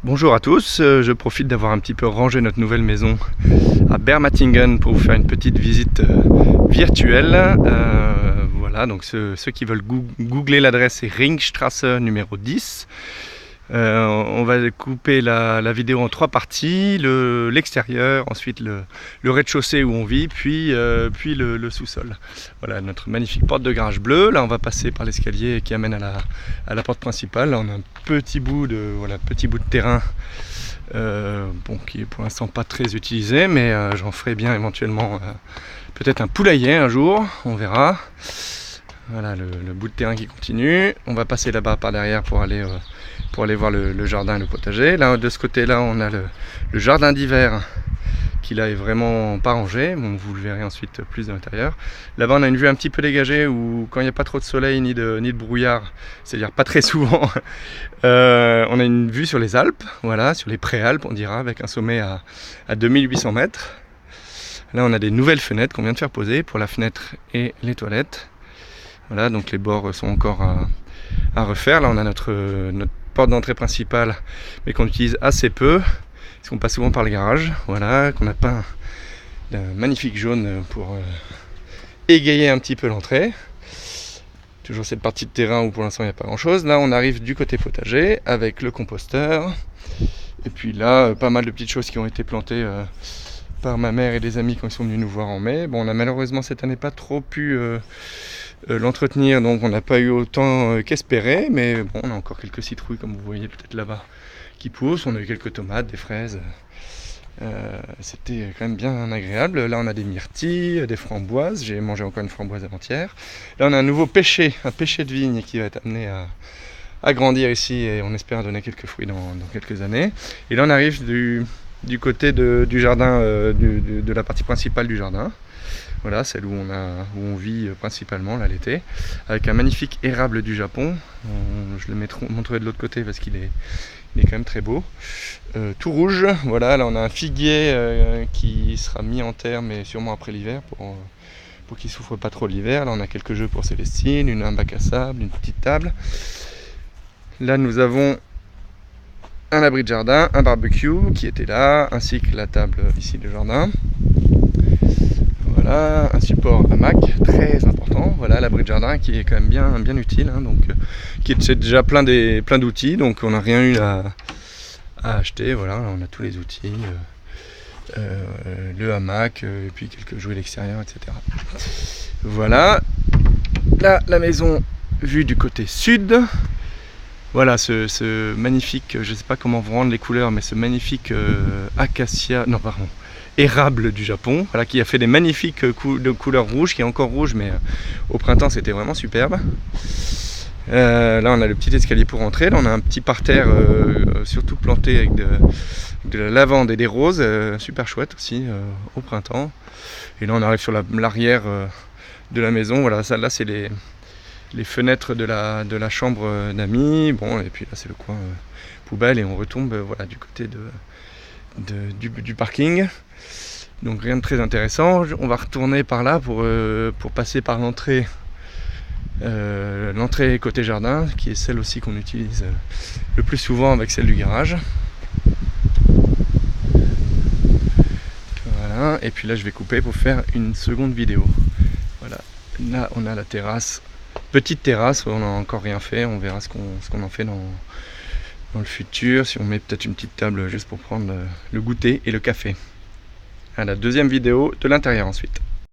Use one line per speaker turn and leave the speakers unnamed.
Bonjour à tous, je profite d'avoir un petit peu rangé notre nouvelle maison à Bermatingen pour vous faire une petite visite virtuelle. Voilà, donc ceux qui veulent googler l'adresse, c'est Ringstrasse numéro 10. On va couper la vidéo en 3 parties, l'extérieur, ensuite le rez-de-chaussée où on vit, puis le sous-sol. Voilà notre magnifique porte de garage bleue. Là on va passer par l'escalier qui amène à la porte principale. Là on a un petit bout de terrain qui est pour l'instant pas très utilisé, mais j'en ferai bien éventuellement peut-être un poulailler un jour, on verra. Voilà le bout de terrain qui continue. On va passer là-bas par derrière pour aller voir le jardin et le potager. Là, de ce côté-là, on a le jardin d'hiver qui là est vraiment pas rangé. Bon, vous le verrez ensuite plus de l'intérieur. Là-bas, on a une vue un petit peu dégagée où quand il n'y a pas trop de soleil ni de brouillard, c'est-à-dire pas très souvent, on a une vue sur les Alpes, voilà, sur les préalpes, on dira, avec un sommet à 2800 mètres. Là, on a des nouvelles fenêtres qu'on vient de faire poser pour la fenêtre et les toilettes. Voilà, donc les bords sont encore à refaire. Là, on a notre porte d'entrée principale, mais qu'on utilise assez peu, parce qu'on passe souvent par le garage. Voilà, qu'on a peint d'un magnifique jaune pour égayer un petit peu l'entrée. Toujours cette partie de terrain où pour l'instant il n'y a pas grand chose. Là, on arrive du côté potager avec le composteur. Et puis là, pas mal de petites choses qui ont été plantées par ma mère et des amis quand ils sont venus nous voir en mai. Bon, on a malheureusement cette année pas trop pu l'entretenir, donc on n'a pas eu autant qu'espéré, mais bon, on a encore quelques citrouilles comme vous voyez peut-être là-bas qui poussent. On a eu quelques tomates, des fraises. C'était quand même bien agréable. Là on a des myrtilles, des framboises. J'ai mangé encore une framboise avant-hier. Là on a un nouveau pêcher, un pêcher de vigne qui va être amené à grandir ici et on espère donner quelques fruits dans quelques années. Et là on arrive du côté du jardin, de la partie principale du jardin. Voilà, celle où on vit principalement là l'été, avec un magnifique érable du Japon. Je le montrerai de l'autre côté parce qu'il est quand même très beau. Tout rouge, voilà, là on a un figuier qui sera mis en terre, mais sûrement après l'hiver pour qu'il ne souffre pas trop l'hiver. Là on a quelques jeux pour Célestine, un bac à sable, une petite table. Là nous avons un abri de jardin, un barbecue qui était là, ainsi que la table ici de jardin. Voilà, un support hamac très important. Voilà, l'abri de jardin qui est quand même bien utile, hein, donc qui est déjà plein d'outils, donc on n'a rien eu à acheter. Voilà, on a tous les outils, le hamac, et puis quelques jouets d'extérieur, etc. Voilà, là la maison vue du côté sud. Voilà ce magnifique, je ne sais pas comment vous rendre les couleurs, mais ce magnifique érable du Japon, voilà, qui a fait des magnifiques de couleurs rouges, qui est encore rouge, mais au printemps c'était vraiment superbe. Là on a le petit escalier pour rentrer. Là on a un petit parterre surtout planté avec de la lavande et des roses, super chouette aussi au printemps. Et là on arrive sur l'arrière de la maison. Voilà, ça là c'est les fenêtres de la chambre d'amis. Bon, et puis là c'est le coin poubelle et on retombe voilà, du côté du parking. Donc rien de très intéressant. On va retourner par là pour passer par l'entrée côté jardin, qui est celle aussi qu'on utilise le plus souvent avec celle du garage. Voilà, et puis là je vais couper pour faire une seconde vidéo. Voilà, là on a la terrasse, petite terrasse, on n'a encore rien fait, on verra ce qu'on en fait dans le futur, si on met peut-être une petite table juste pour prendre le goûter et le café. À la deuxième vidéo de l'intérieur ensuite.